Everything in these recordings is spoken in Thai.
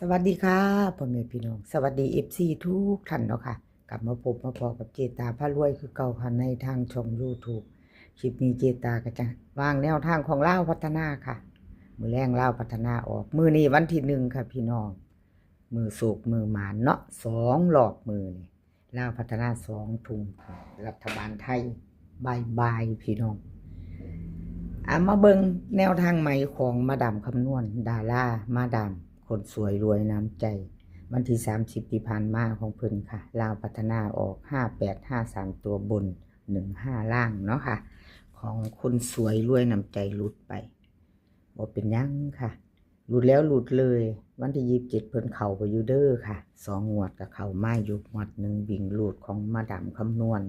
สวัสดีค่ะพ่อแม่พี่น้องสวัสดีFCทุกท่านเนาะค่ะกลับมาพบมาพอกับเจตาพารวยคือเก่าค่ะในทางช่อง YouTube คลิปนี้เจตาก็จะวางแนวทางของลาวพัฒนาค่ะมือแรงลาวพัฒนาออกมือนี้วันที่1ค่ะพี่น้องมือสุกมือหมานเนาะ2หลอกมือนี่ลาวพัฒนา2ถุงรัฐบาลไทยบายพี่น้องมาเบิ่งแนวทางใหม่ของมาดามคำนวณดารามาดามคนสวยรวยน้ำใจวันที่30ที่ผ่านมาของเพิ่นค่ะลาวพัฒนาออก5853ตัวบน15ล่างเนาะค่ะของคนสวยรวยน้ำใจหลุดไปบ่เป็นยังค่ะหลุดแล้วหลุดเลยวันที่27เพิ่นเข้าไปอยู่เด้อค่ะ2งวดกับเข้ามาอยู่งวด1วิ่งหลุดของมาดามคำนวณ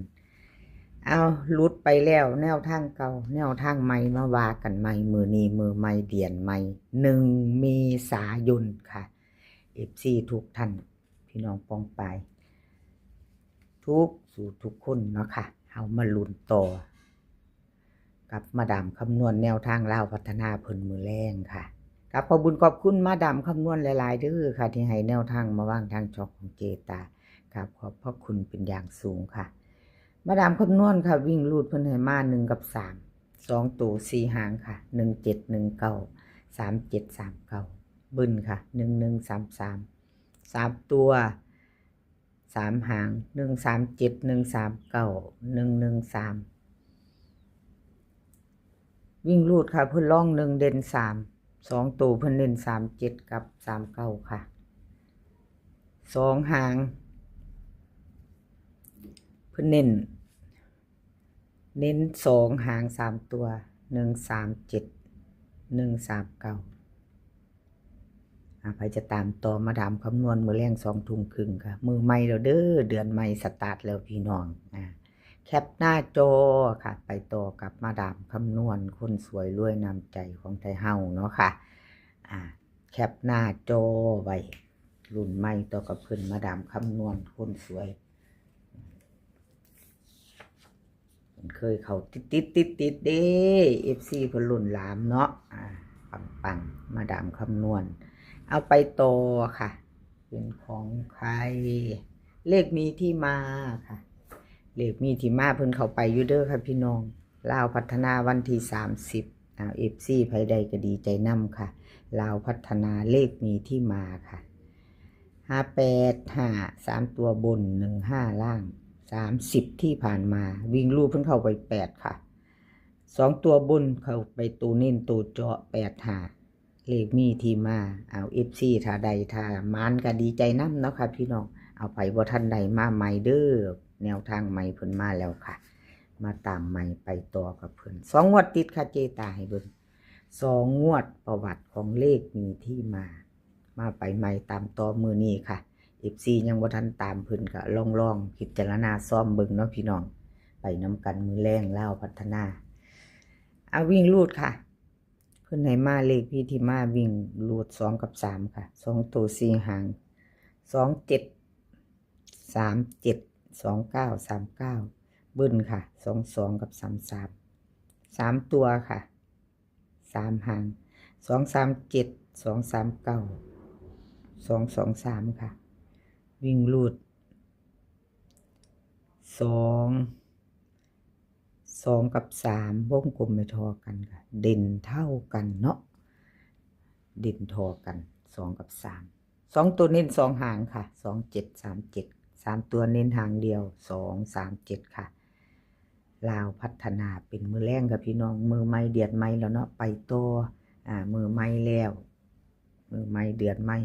เอาหลุดไปแล้วแนวทางเก่าแนวทางใหม่มาว่ากันใหม่มือนี้มือใหม่เดือนใหม่1เมษายนค่ะ FC ทุกท่านพี่น้องปองปายทุกสู่ทุกคนเนาะค่ะเอามาลุ้นต่อกับมาดามคำนวณแนวทางลาวพัฒนาเพิ่นมือแรงค่ะกับขอบุญขอบคุณมาดามคำนวณหลายๆเด้อค่ะที่ให้แนวทางมาวางทางช่องของเจตาครับขอบพระคุณเป็นอย่างสูงค่ะมาดามคำนวณค่ะวิ่งรูดเพิ่นให้มา1กับ3 2ตัว4หางค่ะ1719 3739บึ้นค่ะ1133 3ตัว3หาง137 139 113วิ่งรูดค่ะเพิ่นล่อง1เด่น3 2ตัวเพิ่นเน้น37กับ39ค่ะ2หางเพิ่นเน้น2หาง3ตัว137 139ใครจะตามต่อมาดามคำนวณมือแรง2 ทุ่มครึ่งค่ะมือใหม่แล้วเด้อเดือนใหม่สตาร์ทแล้วพี่น้องแคปหน้าจอค่ะไปต่อกับมาดามคำนวณคนสวยรวยน้ำใจของไทยเฮาเนาะค่ะแคปหน้าจอไว้รุ่นใหม่ต่อกับเพิ่นมาดามคำนวณคนสวยเคยเขาติดเด้ FC เพิ่นรุ่นหลามเนาะปังมาดามคำนวณเอาไปต่อค่ะเป็นของใครเลขมีที่มาค่ะเลขมีที่มาเพิ่นเข้าไปอยู่เด้อค่ะพี่น้องลาวพัฒนาวันที่30FC ไผใดก็ดีใจนำค่ะลาวพัฒนาเลขมีที่มาค่ะ585 3ตัวบน15ล่าง30ที่ผ่านมาวิ่งลูกเพิ่งเข้าไป8ค่ะ2ตัวบนเข้าไปตัวเน้นตัวเจาะ85เลขมีที่มาFC ถ้าใดถ้ามานก็ดีใจนำเนาะค่ะพี่น้องเอาไปบ่ทันใดมาใหม่เด้อแนวทางใหม่เพิ่นมาแล้วค่ะมาตามใหม่ไปต่อกับเพิ่น2งวดติดค่ะเจตาให้เบิ่ง2งวดประวัติของเลขมีที่มาไปใหม่ตามต่อมือนี้ค่ะ FC ยังบ่ทันตามเพิ่นก็ลองพิจารณาซ่อมเบิ่งเนาะพี่น้องไปนำกันมือแรงลาวพัฒนาวิ่งรูดค่ะเพิ่นให้มาเลขพี่ที่มาวิ่งรูด2กับ3ค่ะ2ตัว4หาง27 37 29 39เบิ้นค่ะ22กับ33 3ตัวค่ะ3หาง237 239 223ค่ะวิ่งรูด2กับ3วงกลมไม่ทอกันค่ะเด่นเท่ากันเนาะเด่นทอกัน2กับ3 2ตัวเน้น2หางค่ะ2737 3ตัวเน้นหางเดียว237ค่ะลาวพัฒนาเป็นมือแรงกับพี่น้องมือใหม่เดือนใหม่แล้วเนาะไปต่อมือใหม่แล้วมือใหม่เดือนใหม่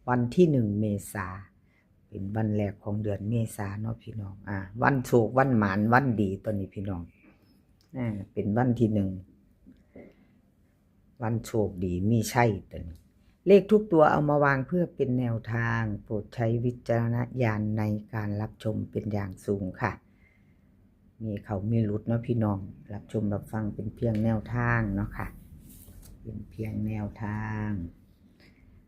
วันที่1เมษาเป็นวันแรกของเดือนเมษาเนาะพี่น้องวันโชควันหมานวันดีตอนนี้พี่น้องเป็นวันที่1วันโชคดีมีชัยตอนนี้เลขทุกตัวเอามาวางเพื่อเป็นแนวทางโปรดใช้วิจารณญาณในการรับชมเป็นอย่างสูงค่ะมีเขามีหลุดเนาะพี่น้องรับชมรับฟังเป็นเพียงแนวทางเนาะค่ะเป็นเพียงแนวทาง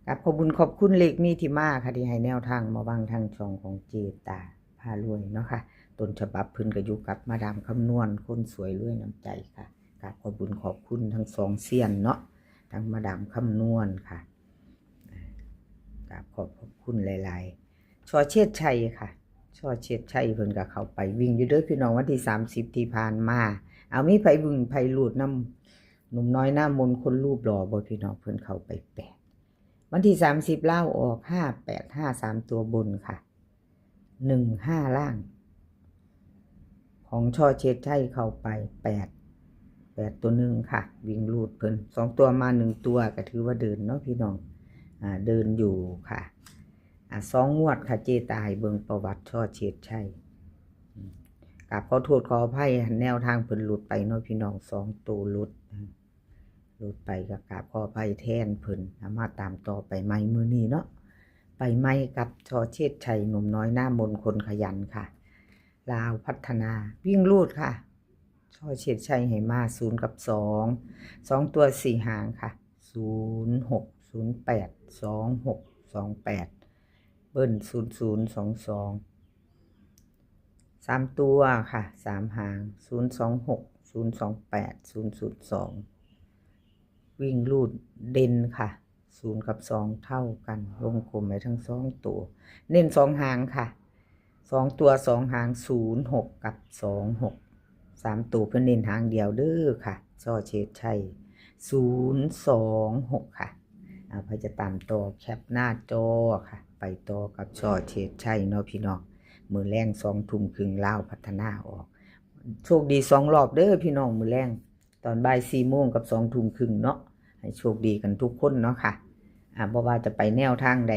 กับขอบคุณขอบคุณเลขมีที่มาค่ะที่ให้แนวทางมาวางทางช่องของเจตาพารวยเนาะค่ะต้นฉบับเพิ่นก็อยู่กับมาดามคำนวณคนสวยรวยน้ำใจค่ะกับขอบคุณขอบคุณทั้ง2เซียนเนาะทั้งมาดามคำนวณค่ะ กราบขอบคุณหลายๆชอเชษชัยค่ะชอเชษชัยเพิ่นก็เข้าไปวิ่งอยู่เด้อพี่น้องวันที่30ที่ผ่านมาเอามีไผวิ่งไผลูดน้ำหนุ่มน้อยหน้ามนต์คนรูปหล่อบ่พี่น้องเพิ่นเข้าไป8วันที่30เล่าออก5853ตัวบนค่ะ15ล่างของชอเชษชัยเข้าไป8ตัวหนึ่งค่ะวิ่งลูดเพิ่น2ตัวมา1ตัวก็ถือว่าเดินเนาะพี่น้องเดินอยู่ค่ะ2งวดค่ะเจตายเบิ่งประวัติชอเชษชัยกับขอโทษขออภัยแนวทางเพิ่นหลุดไปเนาะพี่น้อง2ตัวหลุดไปกับกราบขออภัยแทนเพิ่นมาตามต่อไปใหม่มื้อนี้เนาะไปใหม่กับชอเชษชัยหนุ่มน้อยหน้ามนต์คนขยันค่ะลาวพัฒนาวิ่งลูดค่ะชอเชษชัยให้มา0กับ2ตัว4หางค่ะ06 08 26 28เบิ้ล0022 3ตัวค่ะ3หาง026 028 002วิ่งลูดเด่นค่ะ0กับ2เท่ากันวงกลมไว้ทั้ง2ตัวเน้น2หางค่ะ2ตัว2หาง06กับ26 3ตัวเพิ่นเน้นหางเดียวเด้อค่ะชอเชษชัย026ค่ะเพื่อจะตามต่อแคปหน้าจอค่ะไปต่อกับชอเชษชัยเนาะพี่น้องมือแรง2 ทุ่มครึ่งลาวพัฒนาออกโชคดี2รอบเด้อพี่น้องมือแรงตอนบ่าย4 โมงกับ2 ทุ่มครึ่งเนาะให้โชคดีกันทุกคนเนาะค่ะบ่ว่าจะไปแนวทางใด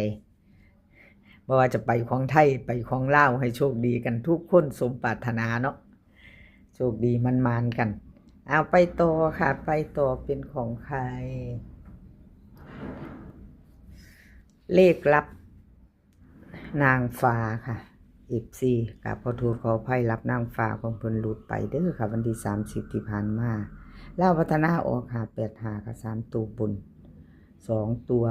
บ่ว่าจะไปของไทยไปของลาวให้โชคดีกันทุกคนสมปรารถนาเนาะโชคดีมันๆกันเอาไปต่อค่ะไปต่อเป็นของใครเลขลับนางฟ้าค่ะ14กับขอโทษขออภัยรับนางฟ้าของเพิ่นหลุดไปเด้อค่ะวันที่30ที่ผ่านมาลาวพัฒนาออก85กับ3ตัวบน2ตัว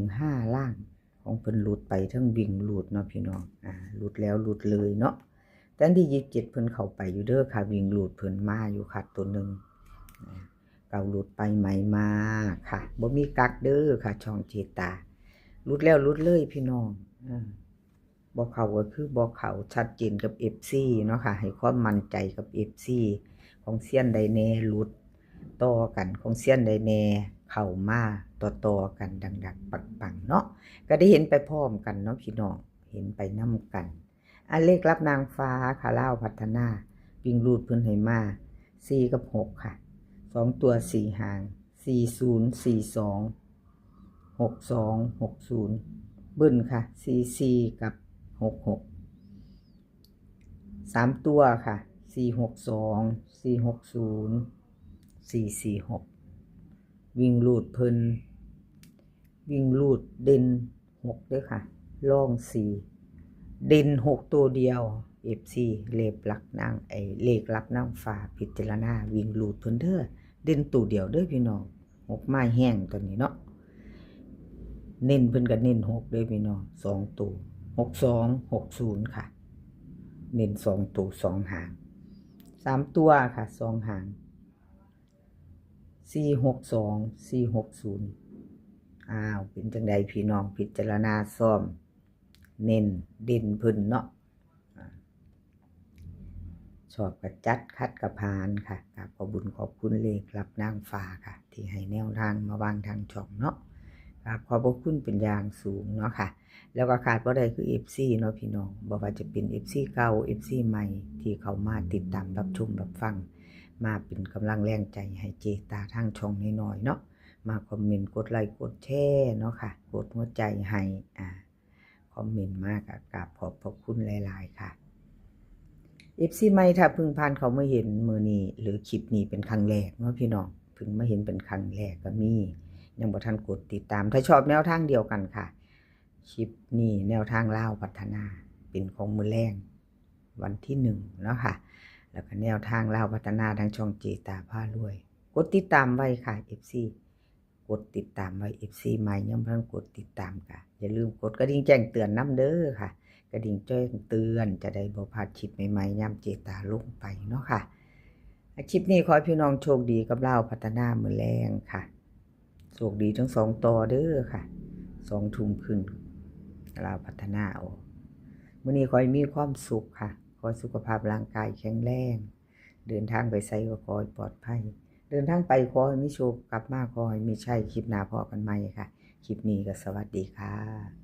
15ล่างของเพิ่นหลุดไปทั้งวิ่งหลุดเนาะพี่น้องหลุดแล้วหลุดเลยเนาะแต่ที่27เพิ่นเข้าไปอยู่เด้อค่ะวิ่งหลุดเพิ่นมาอยู่ค่ะตัวนึงเก่าหลุดไปใหม่มาค่ะบ่มีกักเด้อค่ะช่องเจตาหลุดแล้วหลุดเลยพี่น้องบ่เข้าก็คือบ่เข้าชัดเจนกับ FC เนาะค่ะให้ความมั่นใจกับ FC ของเซียนใดแน่หลุดต่อกันของเซียนใดแน่เข้ามาต่อกันดังๆปังๆเนาะก็ได้เห็นไปพร้อมกันเนาะพี่น้องเห็นไปนํกันเลขรับนางฟ้าค่ะลาวพัฒนาวิ่งรูดเพิ่นให้มา4กับ6ค่ะ2ตัว4หาง40 42 62 60เบิ้ลค่ะ44กับ66 3ตัวค่ะ462 460 446วิ่งลูดเพิ่นวิ่งลูดเด่น6ด้วยค่ะล่อง4เด่น6ตัวเดียว FC เลขลักนางเลขลับนางฟ้าพิจารณาวิ่งลูดเพิ่นเด้อเด่นตัวเดียวเด้อพี่น้อง6ไม้แห้งตัวนี้เนาะเน้นเพิ่นก็เน้น6เด้อพี่น้อง2ตัว62 60ค่ะเน้น2ตัว2หาง3ตัวค่ะ2หาง462 460เป็นจังใดพี่น้องพิจารณาซ่อมเน้นเด่นเพิ่นเนาะชอบกระจัดคัดกระพานค่ะขอบุญขอบคุณเลขรับนางฟ้าค่ะที่ให้แนวทางมาวางทางช่องเนาะขอบคุณเป็นอย่างสูงเนาะค่ะแล้วก็ขาดบ่ได้คือ FC เนาะพี่น้องบ่ว่าจะเป็น FC เก่า FC ใหม่ที่เข้ามาติดตามรับชมรับฟังมาเป็นกำลังแรงใจให้เจตาทางช่องน้อยๆเนาะมาคอมเมนต์กดไลค์กดแชร์เนาะค่ะกดหัวใจให้คอมเมนต์มากกราบขอบคุณหลายๆค่ะ FC ใหม่ถ้าเพิ่งผ่านเขามาเห็นมื้อนี้หรือคลิปนี้เป็นครั้งแรกเนาะพี่น้องเพิ่งมาเห็นเป็นครั้งแรกก็มียังบ่ทันกดติดตามถ้าชอบแนวทางเดียวกันค่ะคลิปนี้แนวทางลาวพัฒนาเป็นของมื้อแรงวันที่1เนาะค่ะแล้วก็แนวทางลาวพัฒนาทางช่องเจตาพารวยกดติดตามไว้ค่ะ FC กดติดตามไว้ FC ใหม่ยังบ่ทันกดติดตามค่ะอย่าลืมกดกระดิ่งแจ้งเตือนนำเด้อค่ะกระดิ่งแจ้งเตือนจะได้บ่พลาดคลิปใหม่ๆยามเจตาลงไปเนาะค่ะคลิปนี้ขอให้พี่น้องโชคดีกับลาวพัฒนามื้อแรงค่ะโชคดีทั้ง2ต่อเด้อค่ะ2 ทุ่มครึ่ง ลาวพัฒนาออกมื้อนี้ขอให้มีความสุขค่ะขอสุขภาพร่างกายแข็งแรงเดินทางไปไสก็ขอให้ปลอดภัยเดินทางไปขอให้มีโชคกลับมาขอให้มีชัยคลิปหน้าพอกันใหม่ค่ะคลิปนี้ก็สวัสดีค่ะ